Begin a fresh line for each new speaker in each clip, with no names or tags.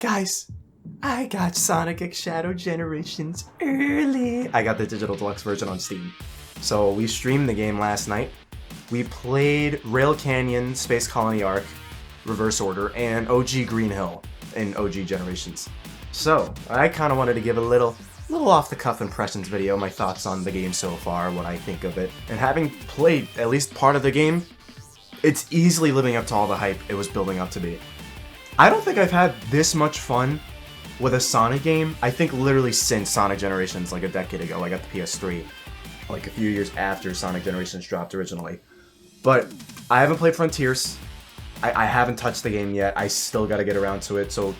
Guys, I got Sonic X Shadow Generations early. I got the digital deluxe version on Steam. So we streamed the game last night. We played Rail Canyon, Space Colony Ark, Reverse Order, and OG Green Hill in OG Generations. So I kind of wanted to give a little off-the-cuff impressions video, my thoughts on the game so far, what I think of it. And having played at least part of the game, it's easily living up to all the hype it was building up to be. I don't think I've had this much fun with a Sonic game, I think literally since Sonic Generations, like a decade ago. I got the PS3, like a few years after Sonic Generations dropped originally. But I haven't played Frontiers. I haven't touched the game yet. I still gotta get around to it, so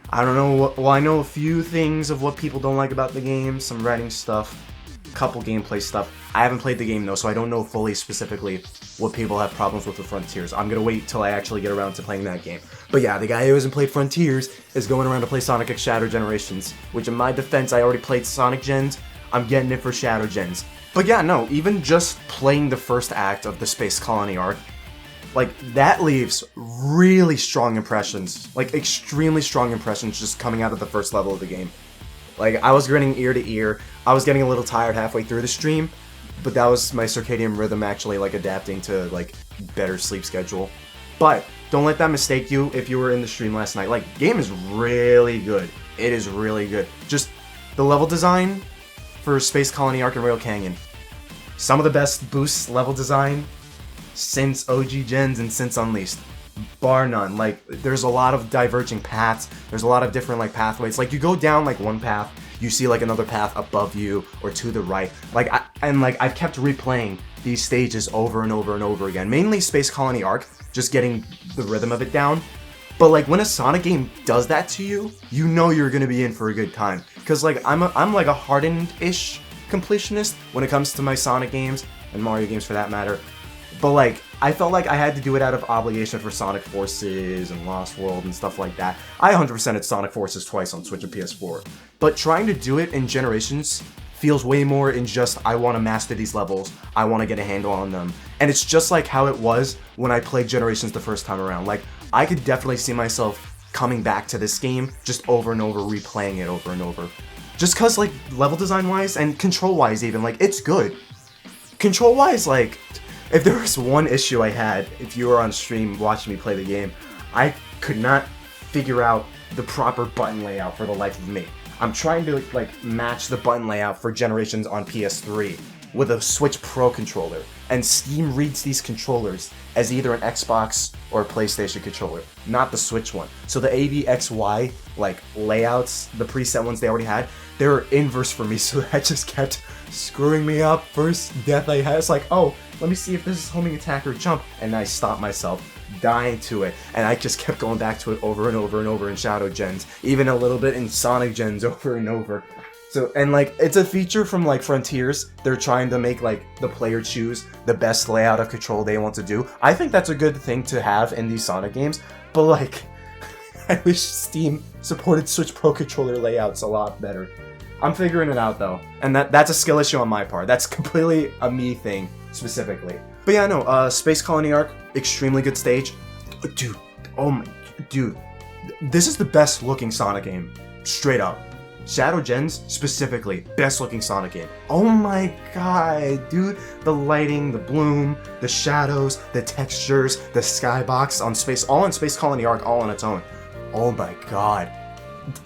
I don't know. Well, I know a few things of what people don't like about the game, some writing stuff, a couple gameplay stuff. I haven't played the game though, so I don't know fully specifically what people have problems with Frontiers. I'm gonna wait till I actually get around to playing that game. But yeah, the guy who hasn't played Frontiers is going around to play Sonic X Shadow Generations, which in my defense, I already played Sonic Gens. I'm getting it for Shadow Gens. But yeah, no, even just playing the first act of the Space Colony Ark, like, that leaves really strong impressions, like extremely strong impressions just coming out of the first level of the game. Like, I was grinning ear to ear. I was getting a little tired halfway through the stream, but that was my circadian rhythm actually, like, adapting to, like, better sleep schedule. But don't let that mistake you if you were in the stream last night. Like, game is really good. It is really good. Just the level design for Space Colony Ark and Rail Canyon. Some of the best boost level design since OG Gens and since Unleashed. Bar none. Like, there's a lot of diverging paths. There's a lot of different, like, pathways. Like, you go down, like, one path, you see, like, another path above you or to the right. Like, I've kept replaying these stages over and over and over again. Mainly Space Colony Ark, just getting the rhythm of it down. But, like, when a Sonic game does that to you, you know you're gonna be in for a good time. Because, like, I'm like a hardened-ish completionist when it comes to my Sonic games, and Mario games for that matter. But, like, I felt like I had to do it out of obligation for Sonic Forces and Lost World and stuff like that. I 100%ed Sonic Forces twice on Switch and PS4. But trying to do it in Generations feels way more in just, I want to master these levels, I want to get a handle on them. And it's just like how it was when I played Generations the first time around. Like, I could definitely see myself coming back to this game just over and over, replaying it over and over. Just cause, like, level design-wise and control-wise even, like, it's good. Control-wise, like, if there was one issue I had, if you were on stream watching me play the game, I could not figure out the proper button layout for the life of me. I'm trying to, like, match the button layout for Generations on PS3 with a Switch Pro controller, and Steam reads these controllers as either an Xbox or a PlayStation controller, not the Switch one. So the ABXY, like, layouts, the preset ones they already had, they were inverse for me, so that just kept screwing me up. First death I had, it's like, oh, let me see if this is homing attack or jump, and I stopped myself, dying to it, and I just kept going back to it over and over and over in Shadow Gens, even a little bit in Sonic Gens over and over. So, and, like, it's a feature from, like, Frontiers. They're trying to make, like, the player choose the best layout of control they want to do. I think that's a good thing to have in these Sonic games, but, like, I wish Steam supported Switch Pro controller layouts a lot better. I'm figuring it out, though, and that's a skill issue on my part. That's completely a me thing, specifically. But yeah, no, Space Colony Ark, extremely good stage. Dude, oh my, dude, this is the best looking Sonic game, straight up. Shadow Gens, specifically, best looking Sonic game. Oh my god, dude. The lighting, the bloom, the shadows, the textures, the skybox on Space, all in Space Colony Ark, all on its own. Oh my god.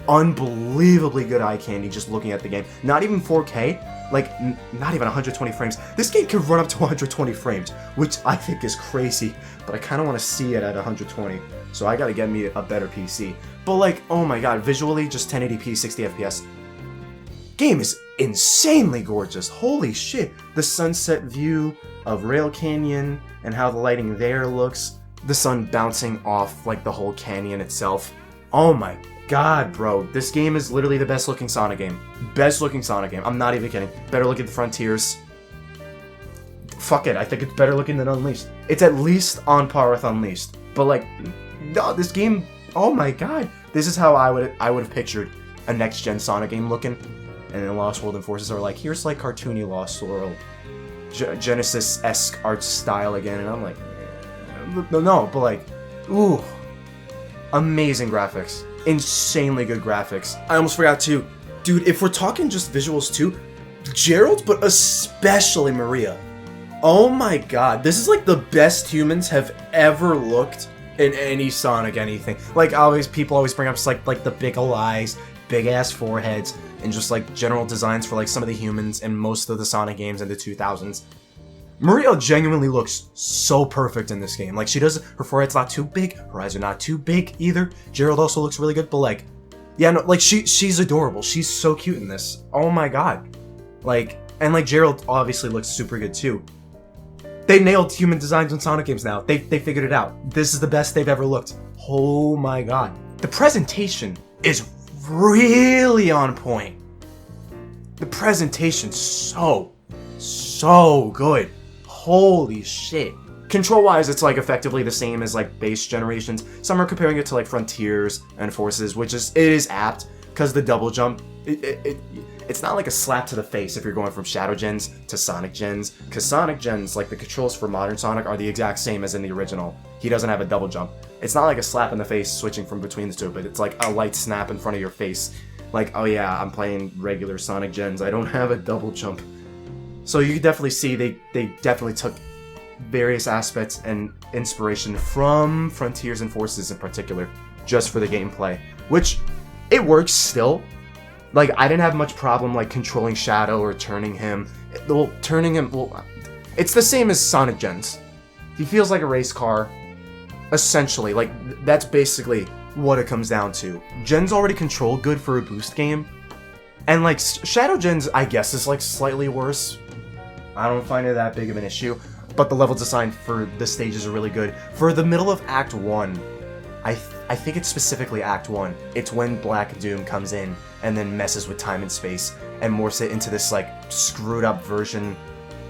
Unbelievably good eye candy just looking at the game. Not even 4K, like, not even 120 frames. This game can run up to 120 frames, which I think is crazy, but I kind of want to see it at 120, so I gotta get me a better PC. But, like, oh my god, visually, just 1080p, 60 FPS. Game is insanely gorgeous. Holy shit. The sunset view of Rail Canyon and how the lighting there looks. The sun bouncing off, like, the whole canyon itself. Oh my god, bro. This game is literally the best looking Sonic game. Best looking Sonic game. I'm not even kidding. Better look at the Frontiers. Fuck it, I think it's better looking than Unleashed. It's at least on par with Unleashed. But, like, no, this game, oh my god. This is how I would have pictured a next-gen Sonic game looking. And then Lost World and Forces are like, here's, like, cartoony Lost World, Genesis-esque art style again. And I'm like, no, but, like, ooh. Amazing graphics. insanely good graphics. I almost forgot to, dude, if we're talking just visuals too, Gerald, but especially Maria. Oh my god, this is like the best humans have ever looked in any Sonic anything. Like, people always bring up just like the big ol' eyes, big ass foreheads, and just like general designs for like some of the humans in most of the Sonic games in the 2000s. Maria genuinely looks so perfect in this game. Like, her forehead's not too big, her eyes are not too big either. Gerald also looks really good, but like, yeah, no, like she's adorable. She's so cute in this. Oh my god. Like, and like Gerald obviously looks super good too. They nailed human designs in Sonic games now. They figured it out. This is the best they've ever looked. Oh my god. The presentation is really on point. The presentation's so good. Holy shit. Control-wise, it's like effectively the same as like base generations. Some are comparing it to like Frontiers and Forces, which it is apt, because the double jump, it's not like a slap to the face if you're going from Shadow Gens to Sonic Gens, because Sonic Gens, like the controls for modern Sonic, are the exact same as in the original. He doesn't have a double jump. It's not like a slap in the face switching from between the two, but it's like a light snap in front of your face. Like, oh yeah, I'm playing regular Sonic Gens, I don't have a double jump. So you can definitely see they definitely took various aspects and inspiration from Frontiers and Forces in particular, just for the gameplay, which it works still. Like, I didn't have much problem like controlling Shadow or turning him. It's the same as Sonic Gens. He feels like a race car, essentially. Like, that's basically what it comes down to. Gens already control good for a boost game, and like Shadow Gens, I guess, is like slightly worse. I don't find it that big of an issue, but the level design for the stages are really good. For the middle of Act 1, I think it's specifically Act 1, it's when Black Doom comes in and then messes with time and space and morphs it into this like screwed up version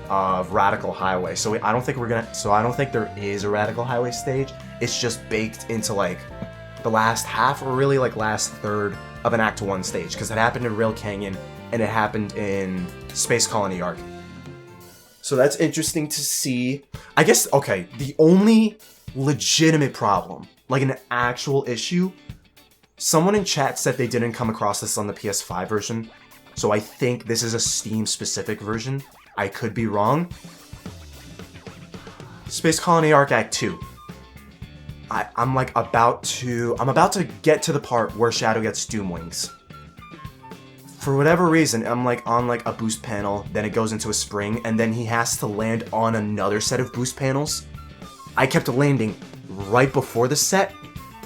of Radical Highway. So I don't think there is a Radical Highway stage. It's just baked into like the last half, or really like last third of an Act 1 stage, because it happened in Rail Canyon and it happened in Space Colony Ark. So that's interesting to see. I guess, okay, the only legitimate problem, like an actual issue, someone in chat said they didn't come across this on the PS5 version, so I think this is a Steam-specific version. I could be wrong. Space Colony Ark Act 2. I'm about to get to the part where Shadow gets Doom Wings. For whatever reason, I'm like on like a boost panel, then it goes into a spring, and then he has to land on another set of boost panels. I kept landing right before the set,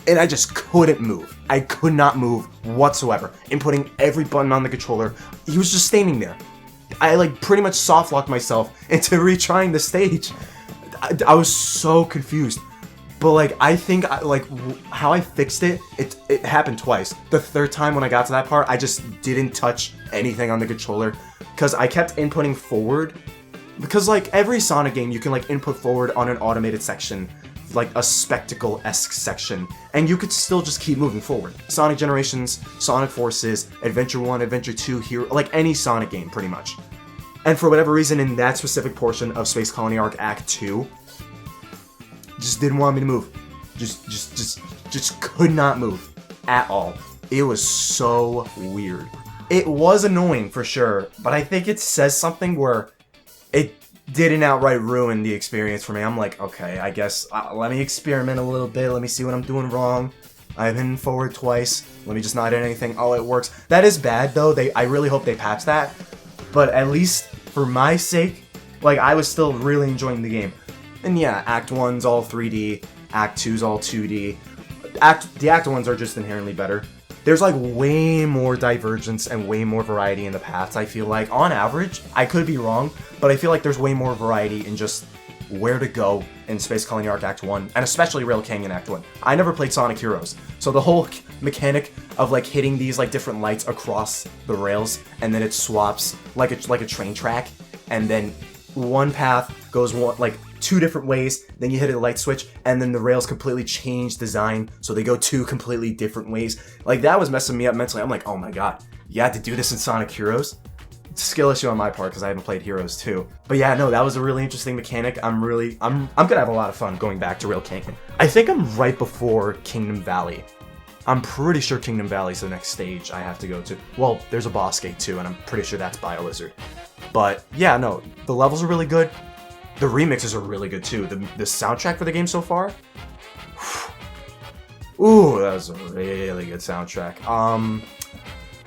and I just couldn't move. I could not move whatsoever. Inputting every button on the controller, he was just standing there. I like pretty much soft locked myself into retrying the stage. I was so confused. But like, I think how I fixed it happened twice. The third time when I got to that part, I just didn't touch anything on the controller, because I kept inputting forward. Because like every Sonic game, you can like input forward on an automated section, like a spectacle-esque section, and you could still just keep moving forward. Sonic Generations, Sonic Forces, Adventure 1, Adventure 2, Hero, like any Sonic game, pretty much. And for whatever reason, in that specific portion of Space Colony Ark Act 2, just didn't want me to move. Just could not move at all. It was so weird. It was annoying for sure, but I think it says something where it didn't outright ruin the experience for me. I'm like, okay, I guess let me experiment a little bit. Let me see what I'm doing wrong. I've been forward twice. Let me just not hit anything. Oh, it works. That is bad though. I really hope they patch that. But at least for my sake, like, I was still really enjoying the game. And yeah, Act 1's all 3D, Act 2's all 2D. The Act 1's are just inherently better. There's like way more divergence and way more variety in the paths, I feel like. On average, I could be wrong, but I feel like there's way more variety in just where to go in Space Colony Ark Act 1, and especially Rail Canyon Act 1. I never played Sonic Heroes, so the whole mechanic of like hitting these like different lights across the rails, and then it swaps like a train track, and then one path goes two different ways, then you hit a light switch, and then the rails completely change design, so they go two completely different ways. Like, that was messing me up mentally. I'm like, oh my god, you had to do this in Sonic Heroes? It's a skill issue on my part, because I haven't played Heroes 2. But yeah, no, that was a really interesting mechanic. I'm gonna have a lot of fun going back to Rail Canyon. I think I'm right before Kingdom Valley. I'm pretty sure Kingdom Valley's the next stage I have to go to. Well, there's a boss gate too, and I'm pretty sure that's BioLizard. But yeah, no, the levels are really good. The remixes are really good too. The soundtrack for the game so far, ooh, that was a really good soundtrack.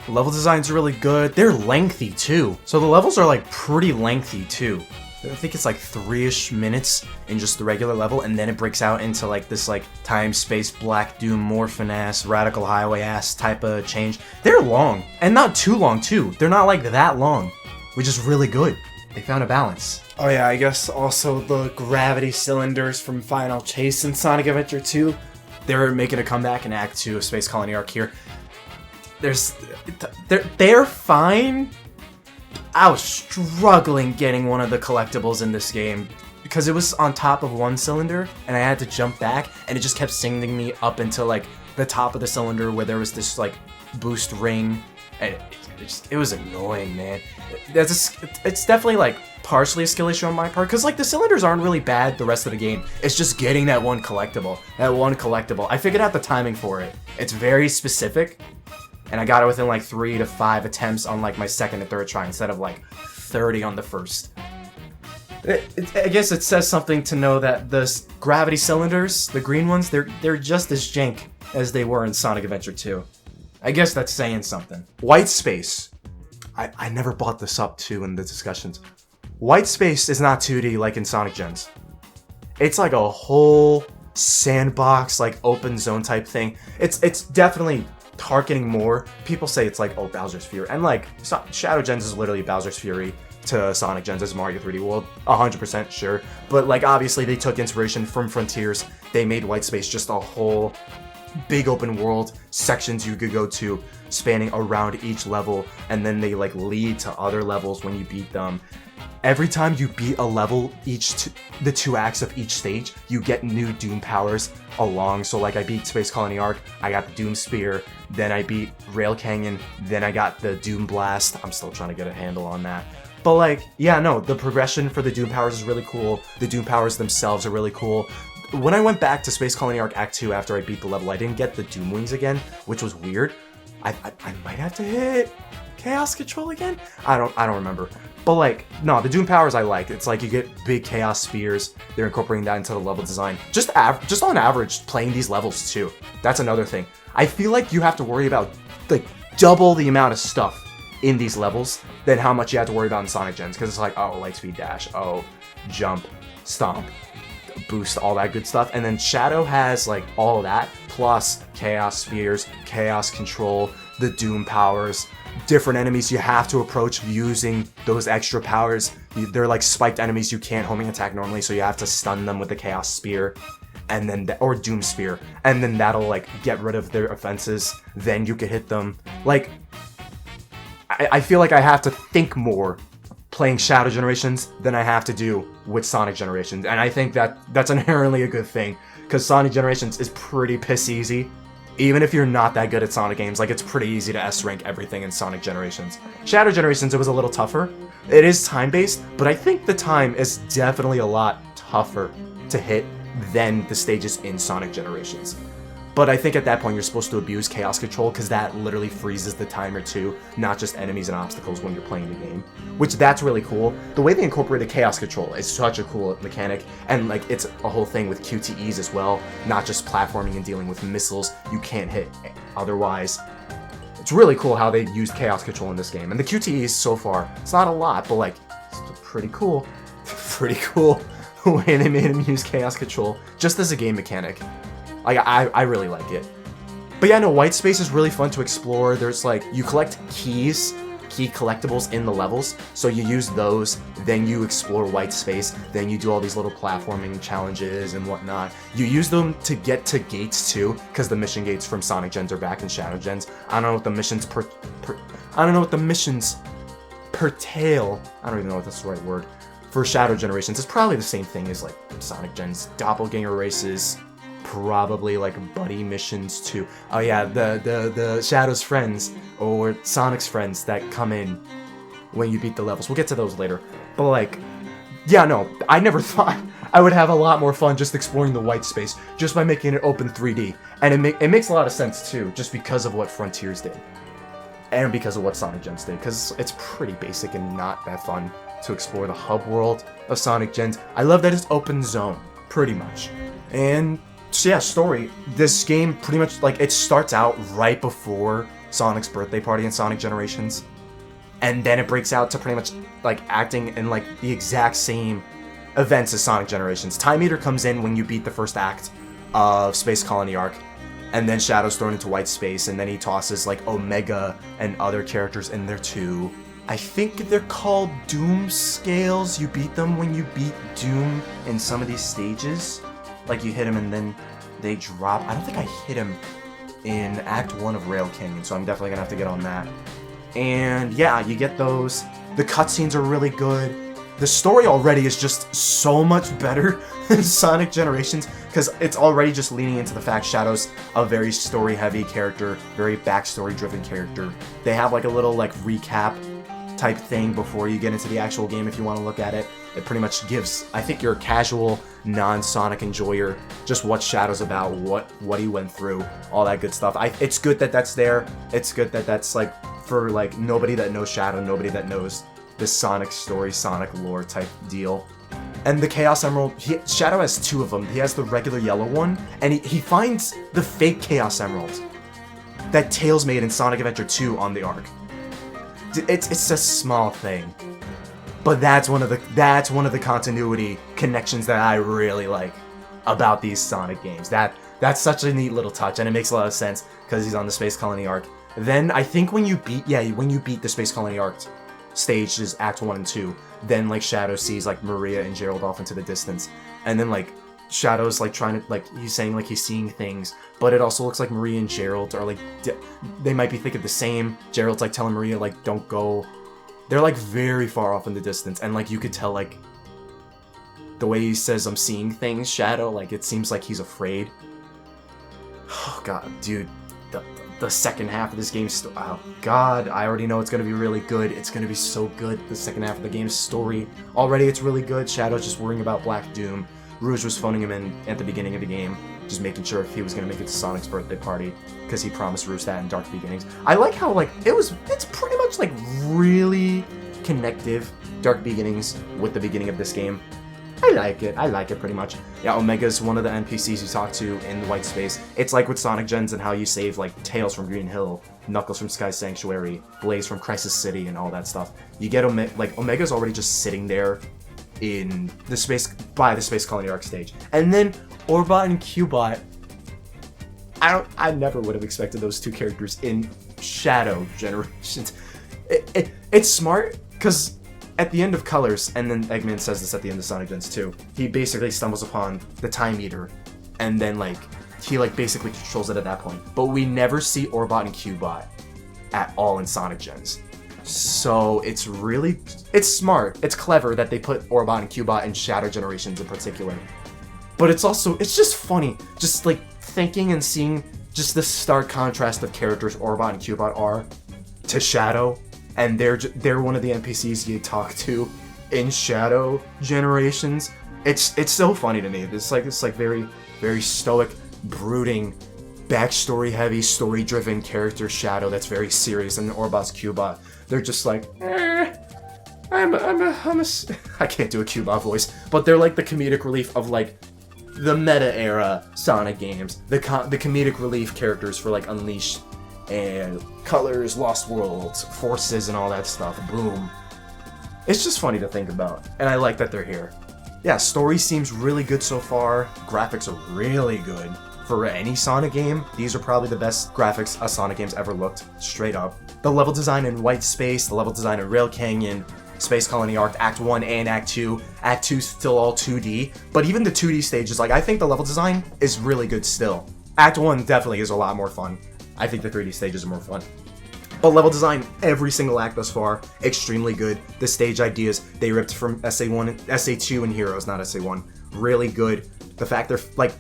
Level design's really good. They're lengthy too. So the levels are like pretty lengthy too. I think it's like 3-ish minutes in just the regular level, and then it breaks out into like this like time, space, Black Doom, Morphin ass, Radical Highway ass type of change. They're long, and not too long too. They're not like that long, which is really good. They found a balance.
Oh yeah, I guess also the gravity cylinders from Final Chase in Sonic Adventure 2.
They're making a comeback in Act 2 of Space Colony Ark here. They're fine. I was struggling getting one of the collectibles in this game because it was on top of one cylinder and I had to jump back, and it just kept sending me up into like the top of the cylinder where there was this like boost ring, and it was annoying, man. It's definitely like partially a skill issue on my part, because like the cylinders aren't really bad the rest of the game. It's just getting that one collectible. I figured out the timing for it. It's very specific, and I got it within like 3 to 5 attempts on like my second and third try instead of like 30 on the first. I guess it says something to know that the gravity cylinders, the green ones, they're just as jank as they were in Sonic Adventure 2. I guess that's saying something. White Space. I never brought this up too in the discussions. White Space is not 2D like in Sonic Gens. It's like a whole sandbox, like open zone type thing. It's definitely targeting more. People say it's like, oh, Bowser's Fury. And like, Shadow Gens is literally Bowser's Fury to Sonic Gens as Mario 3D World. 100% sure. But like, obviously they took inspiration from Frontiers. They made White Space just a whole big open world, sections you could go to, spanning around each level, and then they like lead to other levels when you beat them. Every time you beat a level, the 2 acts of each stage, you get new Doom powers along. So like I beat Space Colony Ark, I got the Doom Spear, then I beat Rail Canyon, then I got the Doom Blast. I'm still trying to get a handle on that. But like, yeah, no, the progression for the Doom powers is really cool. The Doom powers themselves are really cool. When I went back to Space Colony Ark Act 2 after I beat the level, I didn't get the Doom Wings again, which was weird. I might have to hit Chaos Control again? I don't remember. But like, no, the Doom powers I like. It's like you get big Chaos Spears. They're incorporating that into the level design. Just on average, playing these levels too. That's another thing. I feel like you have to worry about like double the amount of stuff in these levels than how much you have to worry about in Sonic Gens. Because it's like, oh, Lightspeed Dash, oh, jump, stomp, boost, all that good stuff. And then Shadow has like all that, plus Chaos Spears, Chaos Control, the Doom powers, different enemies you have to approach using those extra powers. They're like spiked enemies you can't homing attack normally, so you have to stun them with the Chaos Spear, and then or Doom Spear, and then that'll like get rid of their offenses. Then you can hit them. Like, I feel like I have to think more playing Shadow Generations than I have to do with Sonic Generations, and I think that's inherently a good thing, because Sonic Generations is pretty piss easy. Even if you're not that good at Sonic games, like it's pretty easy to S-rank everything in Sonic Generations. Shadow Generations, it was a little tougher. It is time-based, but I think the time is definitely a lot tougher to hit than the stages in Sonic Generations. But I think at that point you're supposed to abuse Chaos Control, because that literally freezes the timer too, not just enemies and obstacles when you're playing the game. Which, that's really cool. The way they incorporated Chaos Control is such a cool mechanic, and like it's a whole thing with QTEs as well, not just platforming and dealing with missiles you can't hit otherwise. It's really cool how they used Chaos Control in this game. And the QTEs so far, it's not a lot, but like, it's pretty cool. Pretty cool the way they made him use Chaos Control, just as a game mechanic. Like, I really like it. But yeah, no, White Space is really fun to explore. There's like, you collect key collectibles in the levels, so you use those, then you explore White Space, then you do all these little platforming challenges and whatnot. You use them to get to gates too, because the mission gates from Sonic Gens are back in Shadow Gens. I don't know what the missions I don't know what the missions pertail. I don't even know if that's the right word. For Shadow Generations, it's probably the same thing as like Sonic Gens. Doppelganger races, probably like buddy missions too. Oh yeah, the Shadow's friends or Sonic's friends that come in when you beat the levels. We'll get to those later. But like, yeah, no, I never thought I would have a lot more fun just exploring the white space, just by making it open 3D. And it makes a lot of sense too, just because of what Frontiers did. And because of what Sonic Gems did, because it's pretty basic and not that fun to explore the hub world of Sonic Gems. I love that it's open zone, pretty much. And so yeah, story. This game pretty much, like, it starts out right before Sonic's birthday party in Sonic Generations. And then it breaks out to pretty much, like, acting in, like, the exact same events as Sonic Generations. Time Eater comes in when you beat the first act of Space Colony Ark. And then Shadow's thrown into white space, and then he tosses, like, Omega and other characters in there, too. I think they're called Doom Scales. You beat them when you beat Doom in some of these stages. Like, you hit him and then they drop. I don't think I hit him in Act 1 of Rail Canyon, so I'm definitely gonna have to get on that. And yeah, you get those. The cutscenes are really good. The story already is just so much better than Sonic Generations, because it's already just leaning into the fact Shadow's a very story-heavy character, very backstory-driven character. They have like a little like recap type thing before you get into the actual game if you want to look at it. It pretty much gives, I think, your casual, non-Sonic enjoyer just what Shadow's about, what he went through, all that good stuff. It's good that that's there. It's good that that's like for like nobody that knows Shadow, nobody that knows this Sonic story, Sonic lore type deal. And the Chaos Emerald, Shadow has two of them. He has the regular yellow one, and he finds the fake Chaos Emerald that Tails made in Sonic Adventure 2 on the Ark. It's a small thing, but that's one of the continuity connections that I really like about these Sonic games. That's such a neat little touch, and it makes a lot of sense because he's on the Space Colony Ark. Then I think when you beat the Space Colony Ark stage, is Act 1 and 2, then like Shadow sees like Maria and Gerald off into the distance, and then like Shadow's like trying to, like, he's saying like he's seeing things, but it also looks like Maria and Gerald are like they might be thinking the same. Gerald's like telling Maria like don't go. They're like very far off in the distance, and like you could tell like the way he says I'm seeing things, Shadow, like it seems like he's afraid. Oh god, dude, the second half of this game, oh god, I already know it's gonna be really good. It's gonna be so good. The second half of the game's story, already it's really good. Shadow's just worrying about Black Doom. Rouge was phoning him in at the beginning of the game, just making sure if he was gonna make it to Sonic's birthday party, because he promised Rouge that in Dark Beginnings. I like how like it's pretty much like really connective, Dark Beginnings with the beginning of this game. I like it pretty much. Yeah, Omega's one of the NPCs you talk to in the white space. It's like with Sonic Gens and how you save like Tails from Green Hill, Knuckles from Sky Sanctuary, Blaze from Crisis City, and all that stuff. You get Omega's already just sitting there in the Space Colony Ark stage. And then Orbot and Cubot, I never would have expected those two characters in Shadow Generations. It's smart, because at the end of Colors, and then Eggman says this at the end of Sonic Gens 2, he basically stumbles upon the Time Eater, and then like he like basically controls it at that point. But we never see Orbot and Cubot at all in Sonic Gens. So it's smart, it's clever that they put Orbot and Cubot in Shadow Generations in particular. But it's just funny, just like thinking and seeing just the stark contrast of characters Orbot and Cubot are to Shadow, and they're one of the NPCs you talk to in Shadow Generations. It's so funny to me. It's like very, very stoic, brooding, backstory heavy, story driven character Shadow that's very serious, and Orbot's Cubot, they're just like, I can't do a Cubot voice, but they're like the comedic relief of like the meta era Sonic games, the comedic relief characters for like Unleashed and Colors, Lost Worlds, Forces, and all that stuff. Boom. It's just funny to think about, and I like that they're here. Yeah, story seems really good so far. Graphics are really good. For any Sonic game, these are probably the best graphics a Sonic game's ever looked, straight up. The level design in White Space, the level design in Rail Canyon, Space Colony Ark, Act 1 and Act 2. Act 2's still all 2D, but even the 2D stages, like, I think the level design is really good still. Act 1 definitely is a lot more fun. I think the 3D stages are more fun. But level design, every single act thus far, extremely good. The stage ideas, they ripped from SA1, SA2 and Heroes, not SA1. Really good. The fact they're, like,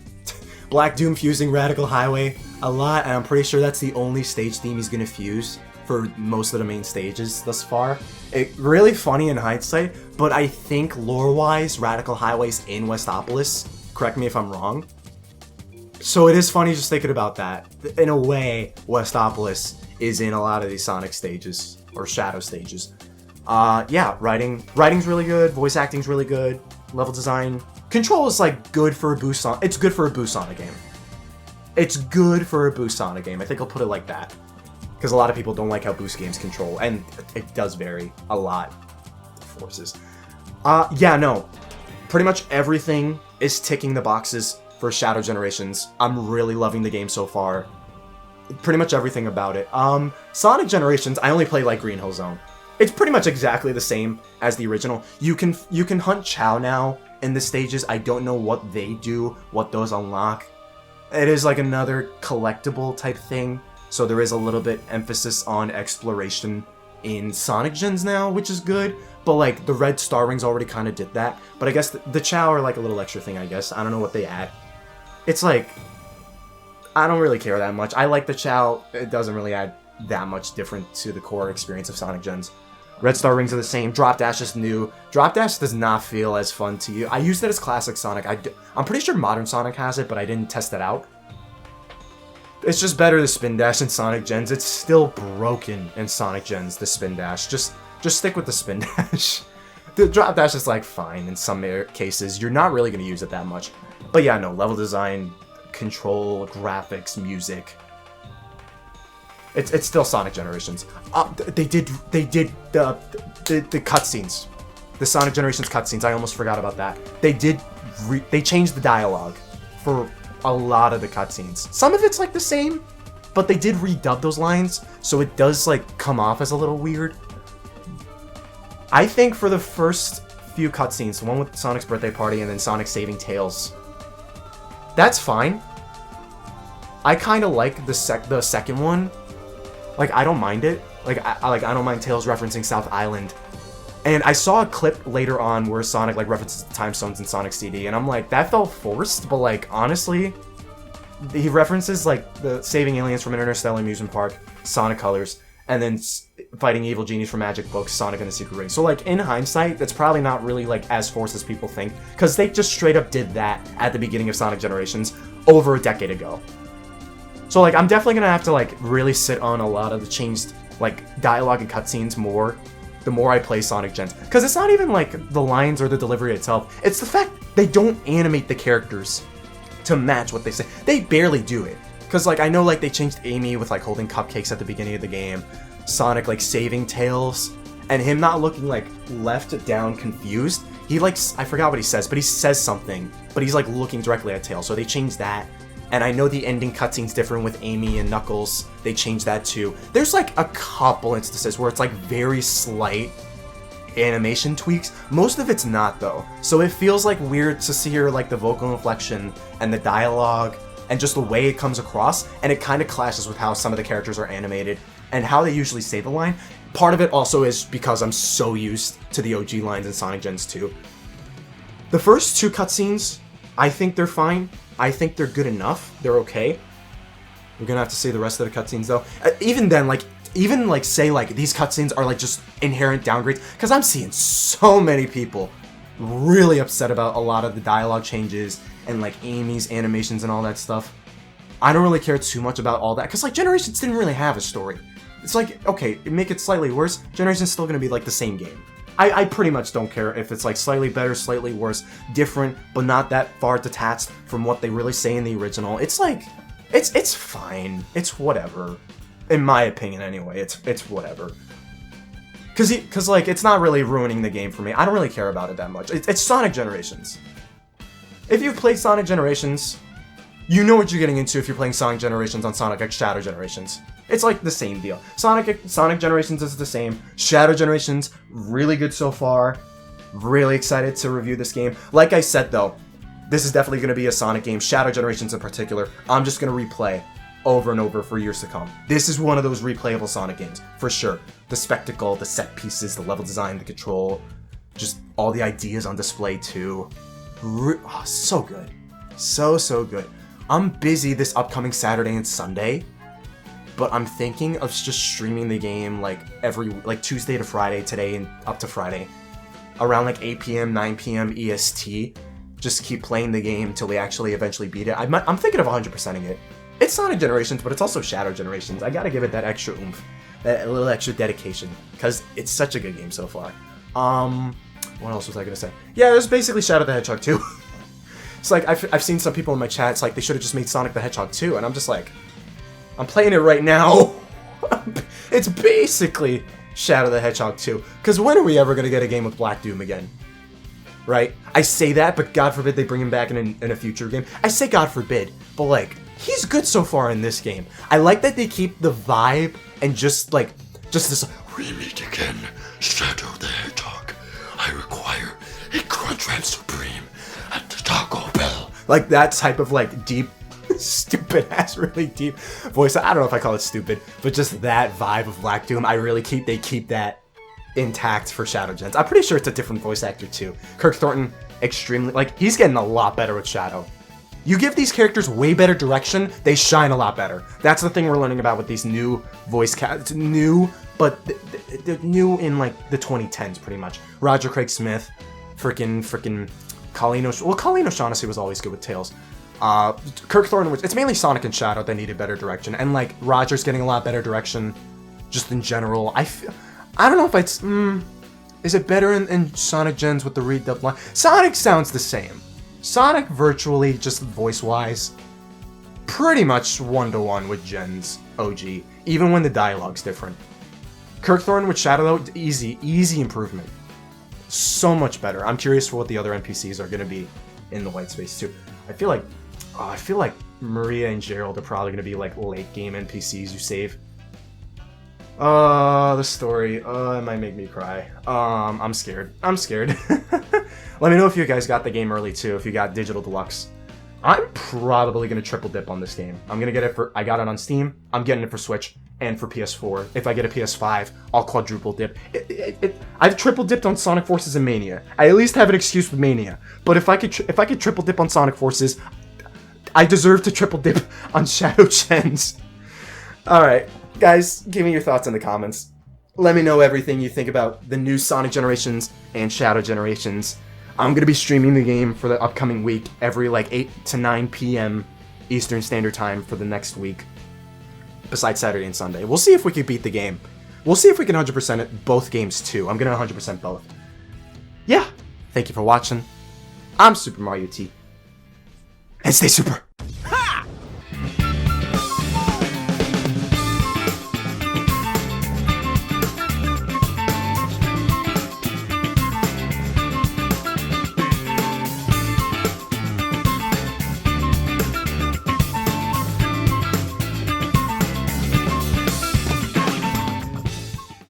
Black Doom fusing Radical Highway a lot, and I'm pretty sure that's the only stage theme he's gonna fuse for most of the main stages thus far. It really funny in hindsight, but I think lore-wise, Radical Highway's in Westopolis. Correct me if I'm wrong. So it is funny just thinking about that. In a way, Westopolis is in a lot of these Sonic stages, or Shadow stages. Yeah, writing's really good, voice acting's really good, level design. Control is like good for a Boost Sonic. It's good for a Boost Sonic game. It's good for a Boost Sonic game. I think I'll put it like that. Because a lot of people don't like how Boost games control, and it does vary a lot. The forces. Yeah, no. Pretty much everything is ticking the boxes for Shadow Generations. I'm really loving the game so far. Pretty much everything about it. Sonic Generations, I only play like Green Hill Zone. It's pretty much exactly the same as the original. You can hunt Chow now in the stages. I don't know what they do, what those unlock. It is like another collectible type thing. So there is a little bit emphasis on exploration in Sonic Gens now, which is good. But like the red star rings already kind of did that. But I guess the Chow are like a little extra thing, I guess. I don't know what they add. It's like, I don't really care that much. I like the Chow. It doesn't really add that much different to the core experience of Sonic Gens. Red star rings are the same. Drop Dash is new. Drop Dash does not feel as fun to you. I used it as classic Sonic. I'm pretty sure modern Sonic has it, but I didn't test it out. It's just better to Spin Dash in Sonic Gens. It's still broken in Sonic Gens, the Spin Dash. Just stick with the Spin Dash. The Drop Dash is like fine in some cases. You're not really going to use it that much. But yeah, no, level design, control, graphics, music. It's still Sonic Generations. They did the cutscenes. The Sonic Generations cutscenes. I almost forgot about that. They changed the dialogue for a lot of the cutscenes. Some of it's like the same, but they did redub those lines, so it does like come off as a little weird. I think for the first few cutscenes, the one with Sonic's birthday party and then Sonic saving Tails, that's fine. I kind of like the second one. Like, I don't mind it. Like, I don't mind Tails referencing South Island. And I saw a clip later on where Sonic, like, references the Time Stones in Sonic CD, and I'm like, that felt forced, but, like, honestly, he references, like, the saving aliens from Interstellar Amusement Park, Sonic Colors, and then fighting evil genies from Magic Books, Sonic and the Secret Ring. So, like, in hindsight, that's probably not really, like, as forced as people think, because they just straight up did that at the beginning of Sonic Generations over a decade ago. So, like, I'm definitely gonna have to, like, really sit on a lot of the changed, like, dialogue and cutscenes more the more I play Sonic Gens. Because it's not even, like, the lines or the delivery itself. It's the fact they don't animate the characters to match what they say. They barely do it. Because, like, I know, like, they changed Amy with, like, holding cupcakes at the beginning of the game. Sonic, like, saving Tails. And him not looking, like, left down confused. He, like, I forgot what he says, but he says something. But he's, like, looking directly at Tails. So they changed that. And I know the ending cutscene's different with Amy and Knuckles. They changed that too. There's like a couple instances where it's like very slight animation tweaks. Most of it's not though. So it feels like weird to see here like the vocal inflection and the dialogue and just the way it comes across. And it kind of clashes with how some of the characters are animated and how they usually say the line. Part of it also is because I'm so used to the OG lines in Sonic Gens 2. The first two cutscenes, I think they're fine. I think they're good enough. They're okay. We're gonna have to see the rest of the cutscenes though. Even then, like, say like these cutscenes are like just inherent downgrades, because I'm seeing so many people really upset about a lot of the dialogue changes and like Amy's animations and all that stuff. I don't really care too much about all that, because like Generations didn't really have a story. It's like, okay, make it slightly worse. Generations still gonna be like the same game. I pretty much don't care if it's like slightly better, slightly worse, different, but not that far detached from what they really say in the original. It's like, it's fine. It's whatever. In my opinion anyway, it's whatever. Cause like, it's not really ruining the game for me. I don't really care about it that much. It's Sonic Generations. If you've played Sonic Generations, you know what you're getting into if you're playing Sonic Generations on Sonic X Shadow Generations. It's like the same deal. Sonic Generations is the same. Shadow Generations, really good so far. Really excited to review this game. Like I said though, this is definitely going to be a Sonic game. Shadow Generations in particular, I'm just going to replay over and over for years to come. This is one of those replayable Sonic games, for sure. The spectacle, the set pieces, the level design, the control, just all the ideas on display too. So good. So good. I'm busy this upcoming Saturday and Sunday, but I'm thinking of just streaming the game like Tuesday to Friday, today and up to Friday, around like 8 p.m., 9 p.m. EST. Just keep playing the game till we actually eventually beat it. I'm thinking of 100%ing it. It's Sonic Generations, but it's also Shadow Generations. I gotta give it that extra oomph, that little extra dedication, because it's such a good game so far. What else was I gonna say? Yeah, there's basically Shadow the Hedgehog 2. It's like, I've seen some people in my chat, it's like they should have just made Sonic the Hedgehog 2, and I'm just like, I'm playing it right now. It's basically Shadow the Hedgehog 2. Because when are we ever gonna get a game with Black Doom again? Right? I say that, but God forbid they bring him back in a future game. I say God forbid, but like, he's good so far in this game. I like that they keep the vibe and just this,
we meet again, Shadow the Hedgehog. I require a Crunchwrap Supreme at the Taco Bell.
Like that type of like deep, stupid ass, really deep voice. I don't know if I call it stupid, but just that vibe of Black Doom, they keep that intact for Shadow Gens. I'm pretty sure it's a different voice actor too. Kirk Thornton, extremely, like, he's getting a lot better with Shadow. You give these characters way better direction, they shine a lot better. That's the thing we're learning about with these new voice cast. New, but they're new in like the 2010s pretty much. Roger Craig Smith, freaking Colleen O'Shaughnessy was always good with Tails. Kirk Thornton it's mainly Sonic and Shadow that needed better direction, and like Roger's getting a lot better direction just in general. I don't know if it's is it better in Sonic Gens with the redubbed line? Sonic sounds the same. Sonic virtually, just voice-wise, pretty much one-to-one with Gens OG, even when the dialogue's different. Kirk Thornton with Shadow though, easy improvement. So much better. I'm curious for what the other NPCs are going to be in the white space too. I feel like Maria and Gerald are probably going to be like late game NPCs you save. The story. It might make me cry. I'm scared. Let me know if you guys got the game early too, if you got Digital Deluxe. I'm probably gonna triple dip on this game. I got it on Steam, I'm getting it for Switch, and for PS4. If I get a PS5, I'll quadruple dip. I've triple dipped on Sonic Forces and Mania. I at least have an excuse with Mania. But if I could triple dip on Sonic Forces, I deserve to triple dip on Shadow Gens. Alright. Guys, give me your thoughts in the comments. Let me know everything you think about the new Sonic Generations and Shadow Generations. I'm going to be streaming the game for the upcoming week every like 8 to 9 p.m. Eastern Standard Time for the next week, besides Saturday and Sunday. We'll see if we can beat the game. We'll see if we can 100% it both games too. I'm going to 100% both. Yeah, thank you for watching. I'm SuperMarioT. And stay super!